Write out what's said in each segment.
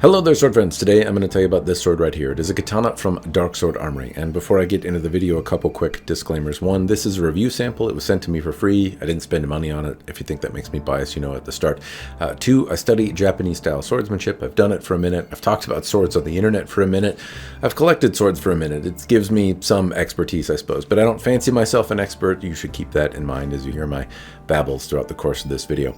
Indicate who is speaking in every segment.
Speaker 1: Hello there, sword friends. Today I'm going to tell you about this sword right here. It is a katana from DarkSword Armory. And before I get into the video, a couple quick disclaimers. One, this is a review sample. It was sent to me for free. I didn't spend money on it. If you think that makes me biased, you know at the start. Two, I study Japanese-style swordsmanship. I've done it for a minute. I've talked about swords on the internet for a minute. I've collected swords for a minute. It gives me some expertise, I suppose. But I don't fancy myself an expert. You should keep that in mind as you hear my babbles throughout the course of this video.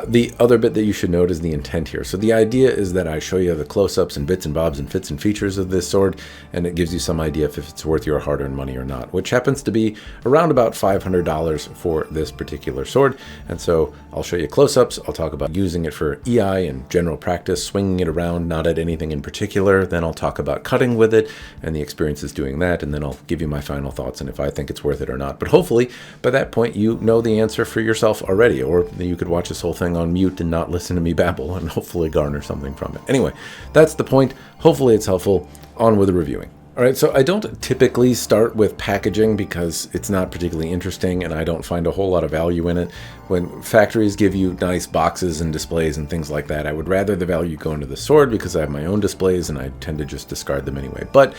Speaker 1: The other bit that you should note is the intent here. So the idea is that I show you the close-ups and bits and bobs and fits and features of this sword, and it gives you some idea if it's worth your hard-earned money or not, which happens to be around about $500 for this particular sword. And so I'll show you close-ups. I'll talk about using it for EI and general practice, swinging it around, not at anything in particular. Then I'll talk about cutting with it and the experiences doing that, and then I'll give you my final thoughts and if I think it's worth it or not. But hopefully by that point you know the answer for yourself already, or you could watch this whole thing on mute and not listen to me babble and hopefully garner something from it. Anyway, that's the point. Hopefully it's helpful. On with the reviewing. All right, so I don't typically start with packaging because it's not particularly interesting and I don't find a whole lot of value in it. When factories give you nice boxes and displays and things like that, I would rather the value go into the sword because I have my own displays and I tend to just discard them anyway. But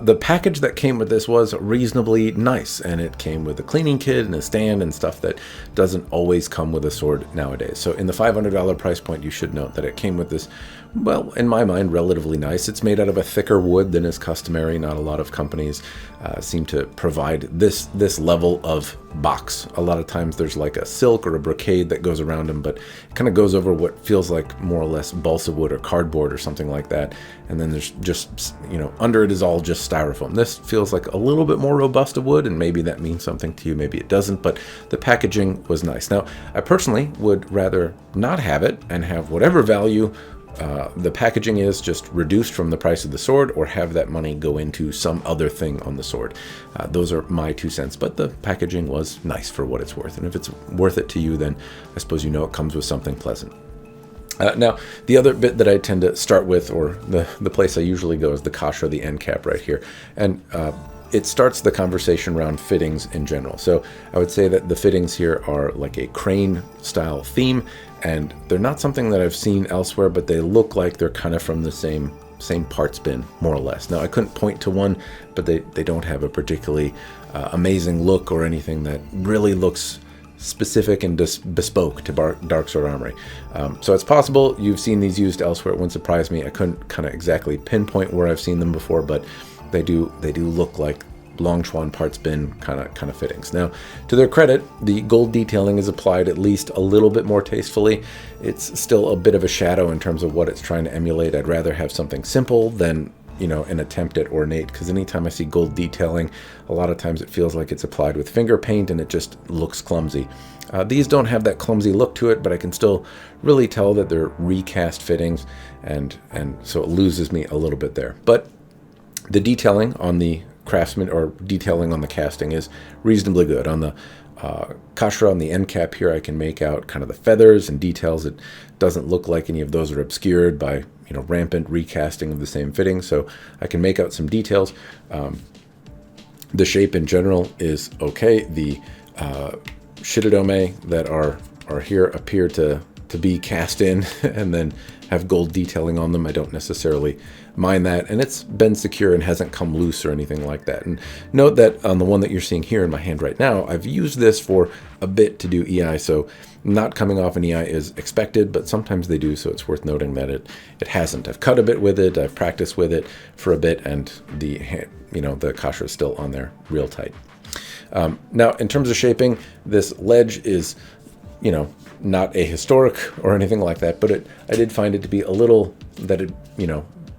Speaker 1: the package that came with this was reasonably nice, and it came with a cleaning kit and a stand and stuff that doesn't always come with a sword nowadays. So in the $500 price point, you should note that it came with this, well, in my mind, relatively nice. It's made out of a thicker wood than is customary. Not a lot of companies seem to provide this level of box. A lot of times there's like a silk or a brocade that goes around them, but it kind of goes over what feels like more or less balsa wood or cardboard or something like that. And then there's just, under it is all just styrofoam. This feels like a little bit more robust of wood, and maybe that means something to you, maybe it doesn't, but the packaging was nice. Now, I personally would rather not have it and have whatever value the packaging is just reduced from the price of the sword, or have that money go into some other thing on the sword. Those are my 2 cents, but the packaging was nice for what it's worth. And if it's worth it to you, then I suppose you know it comes with something pleasant. Now, the other bit that I tend to start with, or the place I usually go, is the kasha, the end cap right here. And it starts the conversation around fittings in general. So I would say that the fittings here are like a crane style theme, and they're not something that I've seen elsewhere, but they look like they're kind of from the same parts bin, more or less. Now, I couldn't point to one, but they don't have a particularly amazing look or anything that really looks specific and bespoke to DarkSword Armory. So it's possible you've seen these used elsewhere. It wouldn't surprise me. I couldn't kind of exactly pinpoint where I've seen them before, but they do look like Longchuan parts bin kind of fittings. Now, to their credit, the gold detailing is applied at least a little bit more tastefully. It's still a bit of a shadow in terms of what it's trying to emulate. I'd rather have something simple than an attempt at ornate, because anytime I see gold detailing, a lot of times it feels like it's applied with finger paint and it just looks clumsy. These don't have that clumsy look to it, but I can still really tell that they're recast fittings, and so it loses me a little bit there. But the detailing on the craftsman, or detailing on the casting, is reasonably good. On the kasha, on the end cap here, I can make out kind of the feathers and details. It doesn't look like any of those are obscured by rampant recasting of the same fitting, so I can make out some details. The shape in general is okay. The shirodome that are here appear to be cast in and then have gold detailing on them. I don't necessarily mind that, and it's been secure and hasn't come loose or anything like that. And note that on the one that you're seeing here in my hand right now, I've used this for a bit to do EI, so not coming off an EI is expected, but sometimes they do, so it's worth noting that it hasn't. I've cut a bit with it, I've practiced with it for a bit, and the kasha is still on there real tight. Now, in terms of shaping, this ledge is not a historic or anything like that, but I did find it to be a little, that it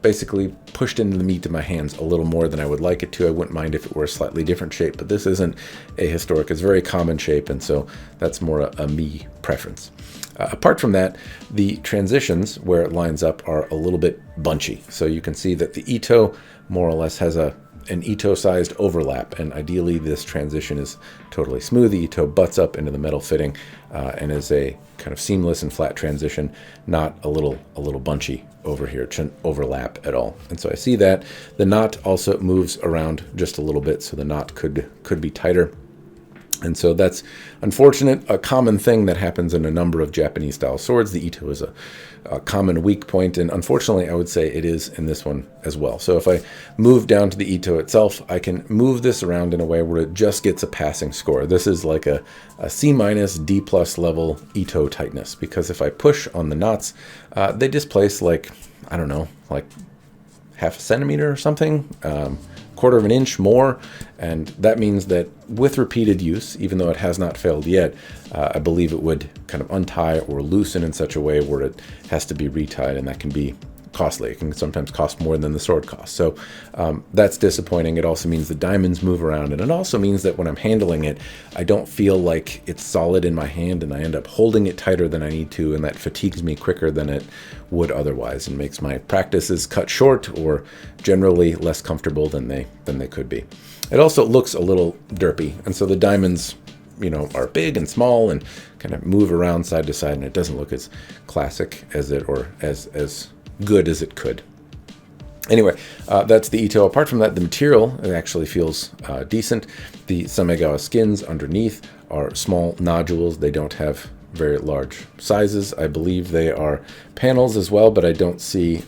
Speaker 1: basically pushed into the meat of my hands a little more than I would like it to. I wouldn't mind if it were a slightly different shape, but this isn't a historic. It's a very common shape, and so that's more a me preference. Apart from that, the transitions where it lines up are a little bit bunchy. So you can see that the ito more or less has an ito-sized overlap, and ideally this transition is totally smooth. The ito butts up into the metal fitting and is a kind of seamless and flat transition, not a little bunchy over here. It shouldn't overlap at all. And so I see that the knot also moves around just a little bit, so the knot could be tighter. And so that's unfortunate, a common thing that happens in a number of Japanese style swords. The Ito is a common weak point, and unfortunately I would say it is in this one as well. So if I move down to the Ito itself, I can move this around in a way where it just gets a passing score. This is like a C-, D+ level Ito tightness, because if I push on the knots, they displace like, I don't know, like half a centimeter or something, quarter of an inch more, and that means that with repeated use, even though it has not failed yet, I believe it would kind of untie or loosen in such a way where it has to be retied, and that can be costly. It can sometimes cost more than the sword costs. So that's disappointing. It also means the diamonds move around, and it also means that when I'm handling it, I don't feel like it's solid in my hand, and I end up holding it tighter than I need to, and that fatigues me quicker than it would otherwise, and makes my practices cut short or generally less comfortable than they could be. It also looks a little derpy, and so the diamonds, you know, are big and small and kind of move around side to side, and it doesn't look as classic as it, or as good as it could. Anyway, that's the Ito. Apart from that, the material, it actually feels decent. The Samegawa skins underneath are small nodules. They don't have very large sizes. I believe they are panels as well, but I don't see,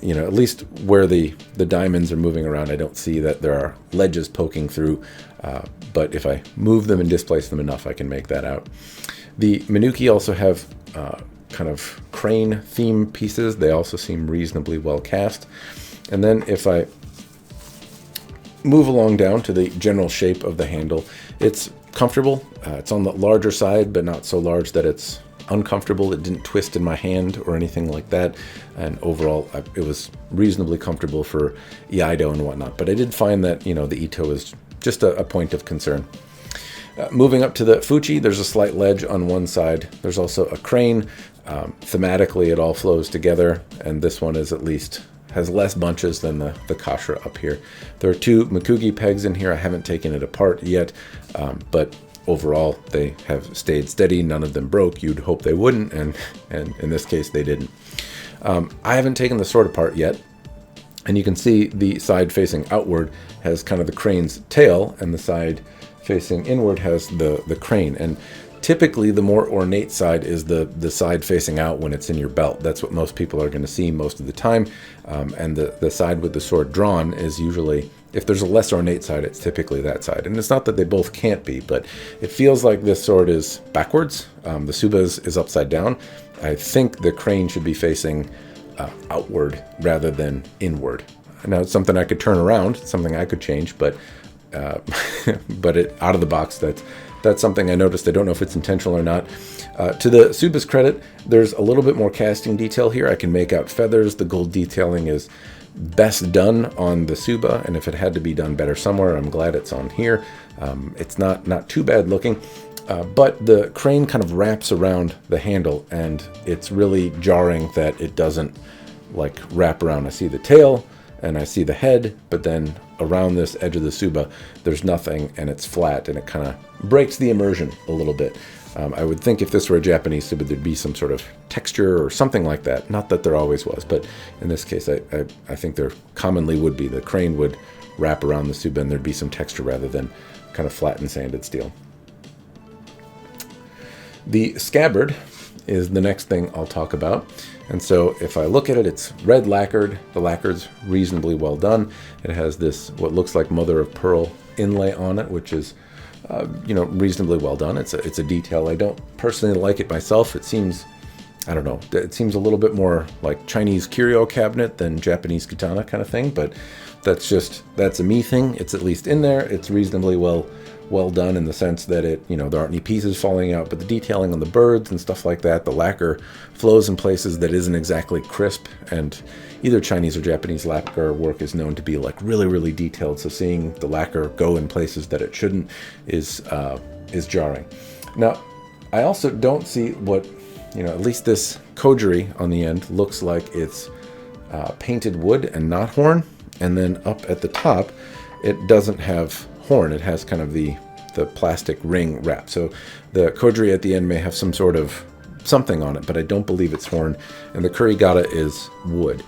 Speaker 1: you know, at least where the diamonds are moving around, I don't see that there are ledges poking through, but if I move them and displace them enough, I can make that out. The Minuki also have kind of crane theme pieces. They also seem reasonably well cast. And then if I move along down to the general shape of the handle, it's comfortable. It's on the larger side, but not so large that it's uncomfortable. It didn't twist in my hand or anything like that. And overall, it was reasonably comfortable for Iaido and whatnot. But I did find that, you know, the Ito is just a point of concern. Moving up to the Fuchi, there's a slight ledge on one side. There's also a crane. Thematically, it all flows together, and this one is at least has less bunches than the Kashira up here. There are two Mikugi pegs in here. I haven't taken it apart yet, but overall, they have stayed steady. None of them broke. You'd hope they wouldn't, and in this case, they didn't. I haven't taken the sword apart yet, and you can see the side facing outward has kind of the crane's tail, and the side facing inward has the crane. And typically the more ornate side is the side facing out when it's in your belt. That's what most people are going to see most of the time. And the side with the sword drawn is usually, if there's a less ornate side, it's typically that side. And it's not that they both can't be, but it feels like this sword is backwards. The tsuba is upside down. I think the crane should be facing outward rather than inward. Now it's something I could turn around, something I could change, but out of the box, that's something I noticed. I don't know if it's intentional or not. To the tsuba's credit, there's a little bit more casting detail here. I can make out feathers. The gold detailing is best done on the tsuba, and if it had to be done better somewhere, I'm glad it's on here. It's not too bad looking, but the crane kind of wraps around the handle, and it's really jarring that it doesn't like wrap around. I see the tail and I see the head, but then around this edge of the tsuba, there's nothing, and it's flat, and it kind of breaks the immersion a little bit. I would think if this were a Japanese tsuba, there'd be some sort of texture or something like that. Not that there always was, but in this case, I think there commonly would be. The crane would wrap around the tsuba, and there'd be some texture rather than kind of flat and sanded steel. The scabbard is the next thing I'll talk about. And so if I look at it, it's red lacquered. The lacquer's reasonably well done. It has this, what looks like mother of pearl inlay on it, which is, you know, reasonably well done. It's a detail. I don't personally like it myself. It seems, I don't know, it seems a little bit more like Chinese curio cabinet than Japanese katana kind of thing, but that's a me thing. It's at least in there. It's reasonably well done in the sense that it, you know, there aren't any pieces falling out, but the detailing on the birds and stuff like that, the lacquer flows in places that isn't exactly crisp, and either Chinese or Japanese lacquer work is known to be like really detailed, so seeing the lacquer go in places that it shouldn't is jarring. Now, I also don't see what, you know, at least this kojiri on the end looks like it's painted wood and not horn, and then up at the top, it doesn't have horn. It has kind of the plastic ring wrap. So the kojiri at the end may have some sort of something on it, but I don't believe it's horn. And the kurigata is wood.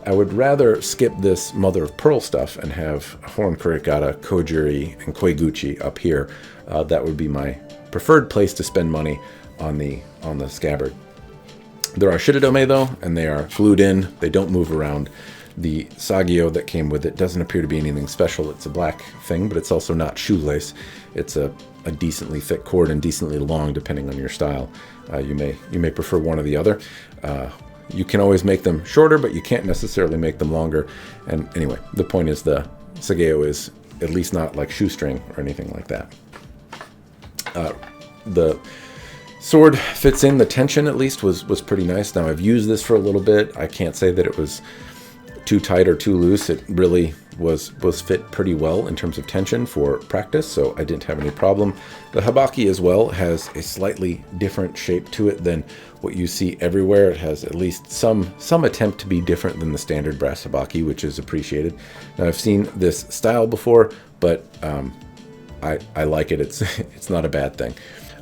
Speaker 1: I would rather skip this mother of pearl stuff and have horn kurigata, kojiri, and koiguchi up here. That would be my preferred place to spend money on the scabbard. There are shitadome though, and they are glued in. They don't move around. The sagio that came with it doesn't appear to be anything special. It's a black thing, but it's also not shoelace. It's a decently thick cord and decently long, depending on your style. You may prefer one or the other. You can always make them shorter, but you can't necessarily make them longer. And anyway, the point is the sageo is at least not like shoestring or anything like that. The sword fits in. The tension, at least, was pretty nice. Now, I've used this for a little bit. I can't say that it was too tight or too loose. It really was fit pretty well in terms of tension for practice, so I didn't have any problem. The habaki as well has a slightly different shape to it than what you see everywhere. It has at least some attempt to be different than the standard brass habaki, which is appreciated. Now, I've seen this style before, but I like it. It's not a bad thing.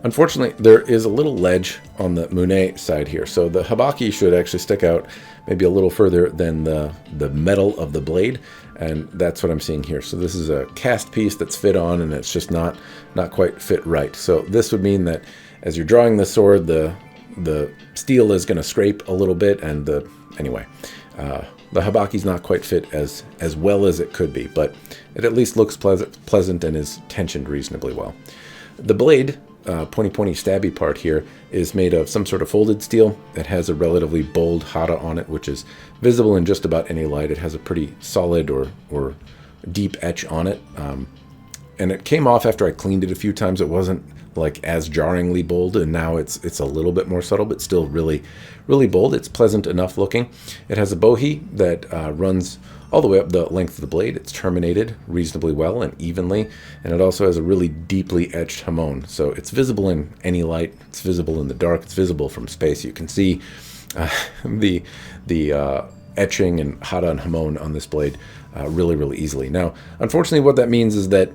Speaker 1: Unfortunately, there is a little ledge on the mune side here, so the habaki should actually stick out maybe a little further than the metal of the blade, and that's what I'm seeing here. So this is a cast piece that's fit on, and it's just not quite fit right. So this would mean that as you're drawing the sword, the steel is going to scrape a little bit, and the habaki's not quite fit as well as it could be, but it at least looks pleasant and is tensioned reasonably well. The blade, pointy stabby part here, is made of some sort of folded steel. It has a relatively bold hara on it, which is visible in just about any light. It has a pretty solid or deep etch on it, and it came off after I cleaned it a few times. It wasn't like as jarringly bold, and now it's a little bit more subtle, but still really bold. It's pleasant enough looking. It has a bohi that runs all the way up the length of the blade. It's terminated reasonably well and evenly, and it also has a really deeply etched hamon. So it's visible in any light. It's visible in the dark. It's visible from space. You can see the etching and hara and hamon on this blade really easily. Now, unfortunately, what that means is that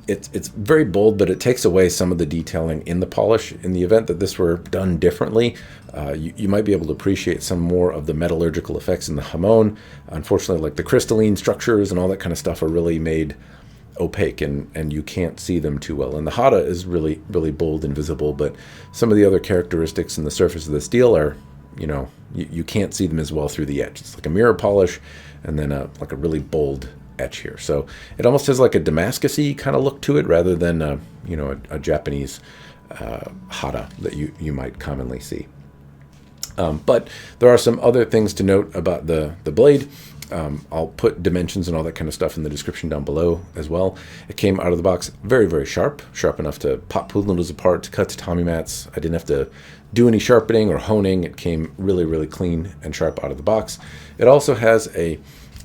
Speaker 1: it's very bold, but it takes away some of the detailing in the polish. In the event that this were done differently, you might be able to appreciate some more of the metallurgical effects in the hamon. Unfortunately, like the crystalline structures and all that kind of stuff are really made opaque, and you can't see them too well. And the hara is really bold and visible, but some of the other characteristics in the surface of the steel are, you can't see them as well through the etch. It's like a mirror polish, and then like a really bold etch here. So it almost has like a Damascus-y kind of look to it, rather than a Japanese hara that you might commonly see. But there are some other things to note about the blade. I'll put dimensions and all that kind of stuff in the description down below as well. It came out of the box very sharp enough to pop pool noodles apart, to cut tatami mats. I didn't have to do any sharpening or honing. It came really clean and sharp out of the box. It also has a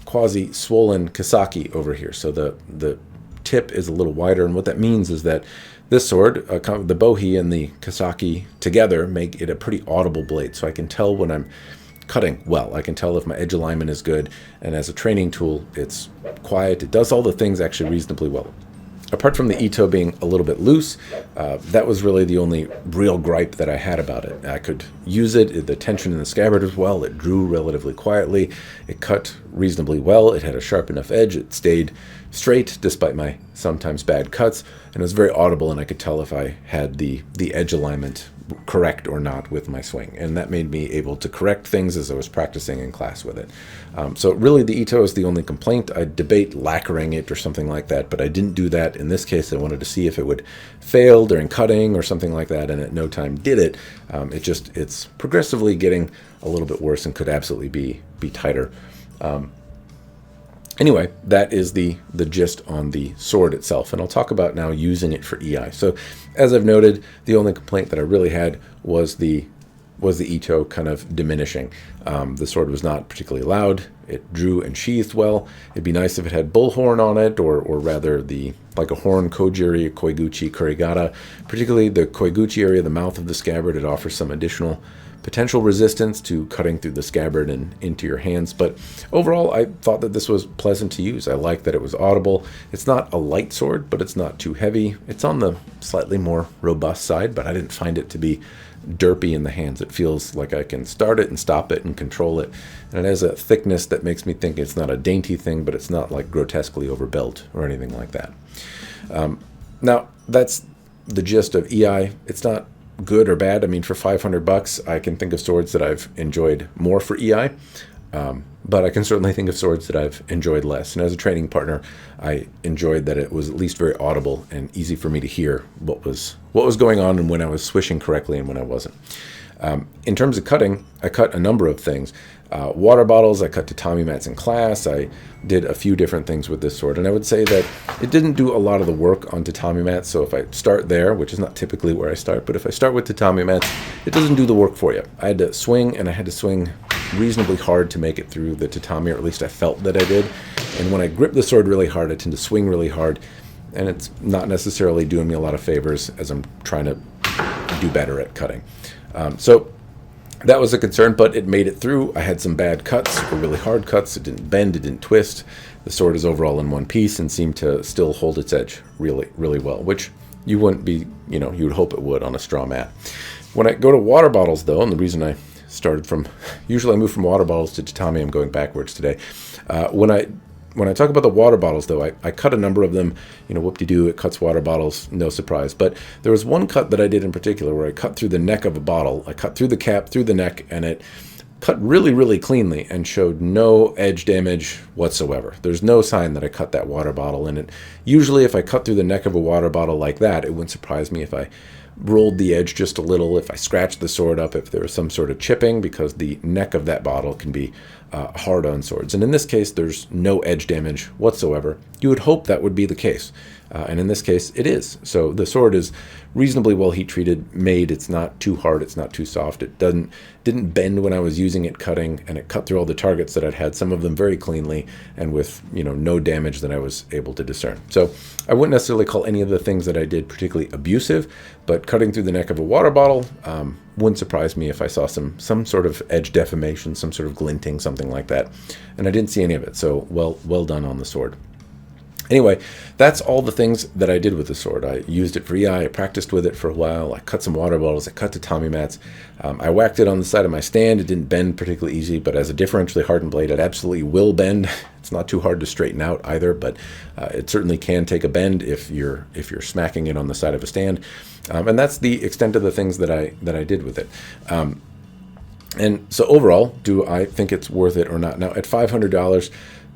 Speaker 1: quasi swollen kasaki over here, so the tip is a little wider, and what that means is that this sword, the bohi and the kasaki together, make it a pretty audible blade. So I can tell when I'm cutting well. I can tell if my edge alignment is good, and as a training tool, it's quiet. It does all the things actually reasonably well. Apart from the ito being a little bit loose, that was really the only real gripe that I had about it. I could use it, the tension in the scabbard as well. It drew relatively quietly. It cut reasonably well. It had a sharp enough edge. It stayed straight despite my sometimes bad cuts, and it was very audible, and I could tell if I had the edge alignment correct or not with my swing, and that made me able to correct things as I was practicing in class with it. So really the ito is the only complaint. I debate lacquering it or something like that, but I didn't do that. In this case, I wanted to see if it would fail during cutting or something like that, and at no time did it. It's progressively getting a little bit worse and could absolutely be tighter. Anyway, that is the gist on the sword itself, and I'll talk about now using it for EI. So, as I've noted, the only complaint that I really had was the ito kind of diminishing. The sword was not particularly loud. It drew and sheathed well. It'd be nice if it had bullhorn on it, or rather like a horn kojiri, koiguchi, kurigata. Particularly the koiguchi area, the mouth of the scabbard, it offers some additional potential resistance to cutting through the scabbard and into your hands. But overall, I thought that this was pleasant to use. I like that it was audible. It's not a light sword, but it's not too heavy. It's on the slightly more robust side, but I didn't find it to be derpy in the hands. It feels like I can start it and stop it and control it. And it has a thickness that makes me think it's not a dainty thing, but it's not like grotesquely overbuilt or anything like that. Now, that's the gist of EI. It's not good or bad. I mean, for $500, I can think of swords that I've enjoyed more for EI, but I can certainly think of swords that I've enjoyed less. And as a training partner, I enjoyed that it was at least very audible and easy for me to hear what was going on and when I was swishing correctly and when I wasn't. In terms of cutting, I cut a number of things. Water bottles, I cut tatami mats in class. I did a few different things with this sword, and I would say that it didn't do a lot of the work on tatami mats. So if I start there, which is not typically where I start, but if I start with tatami mats, it doesn't do the work for you. I had to swing, and I had to swing reasonably hard to make it through the tatami, or at least I felt that I did. And when I grip the sword really hard, I tend to swing really hard, and it's not necessarily doing me a lot of favors as I'm trying to do better at cutting. So that was a concern, but it made it through. I had some bad cuts, or really hard cuts. It didn't bend, it didn't twist. The sword is overall in one piece and seemed to still hold its edge really, really well, which you wouldn't be, you would hope it would on a straw mat. When I go to water bottles, though, and the reason I started from, usually I move from water bottles to tatami, I'm going backwards today. When I talk about the water bottles, though, I cut a number of them. Whoop-de-doo, it cuts water bottles, no surprise. But there was one cut that I did in particular where I cut through the neck of a bottle. I cut through the cap, through the neck, and it cut really, really cleanly and showed no edge damage whatsoever. There's no sign that I cut that water bottle. And usually if I cut through the neck of a water bottle like that, it wouldn't surprise me if I rolled the edge just a little, if I scratched the sword up, if there was some sort of chipping, because the neck of that bottle can be hard on swords. And in this case, there's no edge damage whatsoever. You would hope that would be the case. And in this case, it is. So the sword is reasonably well heat treated, made. It's not too hard. It's not too soft. It didn't bend when I was using it cutting, and it cut through all the targets that I'd had, some of them very cleanly and with, no damage that I was able to discern. So I wouldn't necessarily call any of the things that I did particularly abusive, but cutting through the neck of a water bottle wouldn't surprise me if I saw some sort of edge deformation, some sort of glinting, something like that. And I didn't see any of it. So well done on the sword. Anyway, that's all the things that I did with the sword. I used it for EI, I practiced with it for a while, I cut some water bottles, I cut tatami mats, I whacked it on the side of my stand. It didn't bend particularly easy, but as a differentially hardened blade, it absolutely will bend. It's not too hard to straighten out either, but it certainly can take a bend if you're smacking it on the side of a stand. And that's the extent of the things that I did with it. And so overall, do I think it's worth it or not? Now, at $500,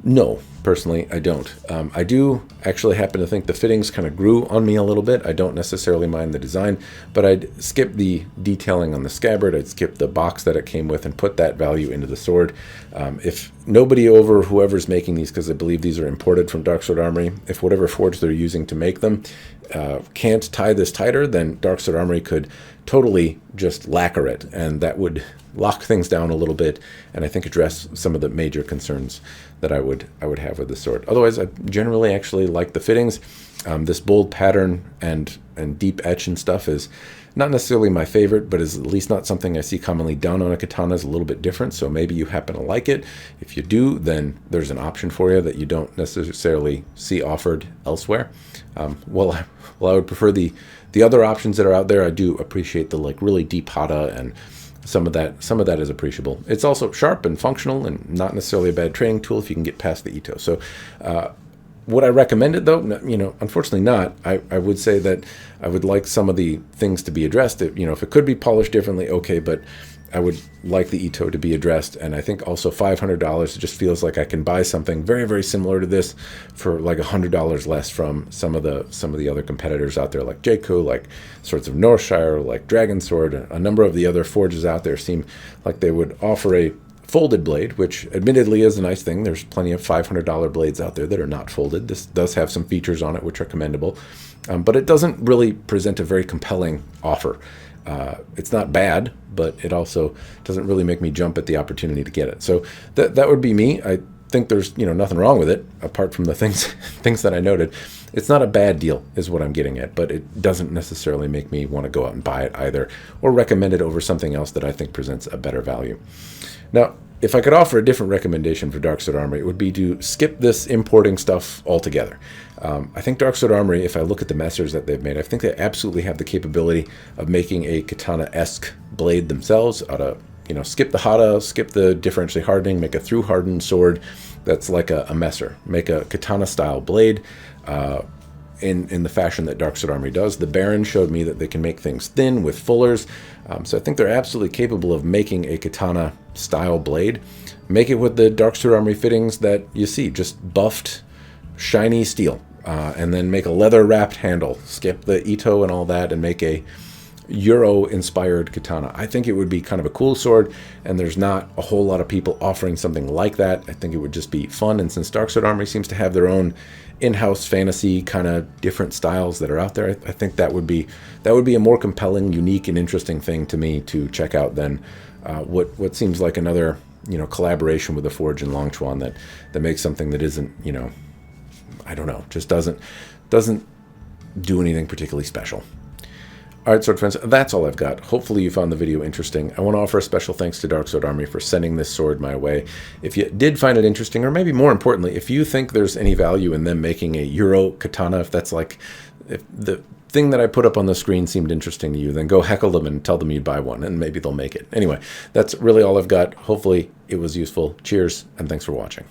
Speaker 1: no, personally, I don't. I do actually happen to think the fittings kind of grew on me a little bit. I don't necessarily mind the design, but I'd skip the detailing on the scabbard. I'd skip the box that it came with and put that value into the sword. If nobody over whoever's making these, because I believe these are imported from DarkSword Armory, if whatever forge they're using to make them can't tie this tighter, then DarkSword Armory could totally just lacquer it, and that would lock things down a little bit, and I think address some of the major concerns that I would have with the sword. Otherwise, I generally actually like the fittings. This bold pattern and deep etch and stuff is not necessarily my favorite, but is at least not something I see commonly done on a katana. Is a little bit different, so maybe you happen to like it. If you do, then there's an option for you that you don't necessarily see offered elsewhere. Well, I would prefer the other options that are out there. I do appreciate the really deep hata, and some of that is appreciable. It's also sharp and functional and not necessarily a bad training tool if you can get past the ito. So would I recommend it, though? No, unfortunately not. I would say that I would like some of the things to be addressed. If it could be polished differently, okay, but I would like the ito to be addressed. And I think also $500, it just feels like I can buy something very, very similar to this for like $100 less from some of the other competitors out there, like Jayco, like Swords of Northshire, like Dragon Sword. A number of the other forges out there seem like they would offer a folded blade, which admittedly is a nice thing. There's plenty of $500 blades out there that are not folded. This does have some features on it which are commendable, but it doesn't really present a very compelling offer. It's not bad, but it also doesn't really make me jump at the opportunity to get it. So that would be me. think there's, you know, nothing wrong with it apart from the things that I noted. It's not a bad deal is what I'm getting at, but it doesn't necessarily make me want to go out and buy it either, or recommend it over something else that I think presents a better value. Now, if I could offer a different recommendation for DarkSword Armory, it would be to skip this importing stuff altogether. I think DarkSword Armory, if I look at the messers that they've made, I think they absolutely have the capability of making a katana-esque blade themselves out of, you know, skip the hata, skip the differentially hardening, make a through hardened sword that's like a messer. Make a katana-style blade in the fashion that DarkSword Armory does. The Baron showed me that they can make things thin with fullers. So I think they're absolutely capable of making a katana-style blade. Make it with the DarkSword Armory fittings that you see, just buffed, shiny steel. And then make a leather-wrapped handle. Skip the Ito and all that and make a Euro-inspired katana. I think it would be kind of a cool sword, and there's not a whole lot of people offering something like that. I think it would just be fun, and since DarkSword Armory seems to have their own in-house fantasy kind of different styles that are out there, I think that would be a more compelling, unique, and interesting thing to me to check out than what seems like another, you know, collaboration with the Forge and Longchuan that makes something that isn't, you know, I don't know, just doesn't do anything particularly special. All right, sword friends, that's all I've got. Hopefully you found the video interesting. I want to offer a special thanks to DarkSword Armory for sending this sword my way. If you did find it interesting, or maybe more importantly, if you think there's any value in them making a Euro katana, if the thing that I put up on the screen seemed interesting to you, then go heckle them and tell them you'd buy one, and maybe they'll make it. Anyway, that's really all I've got. Hopefully it was useful. Cheers, and thanks for watching.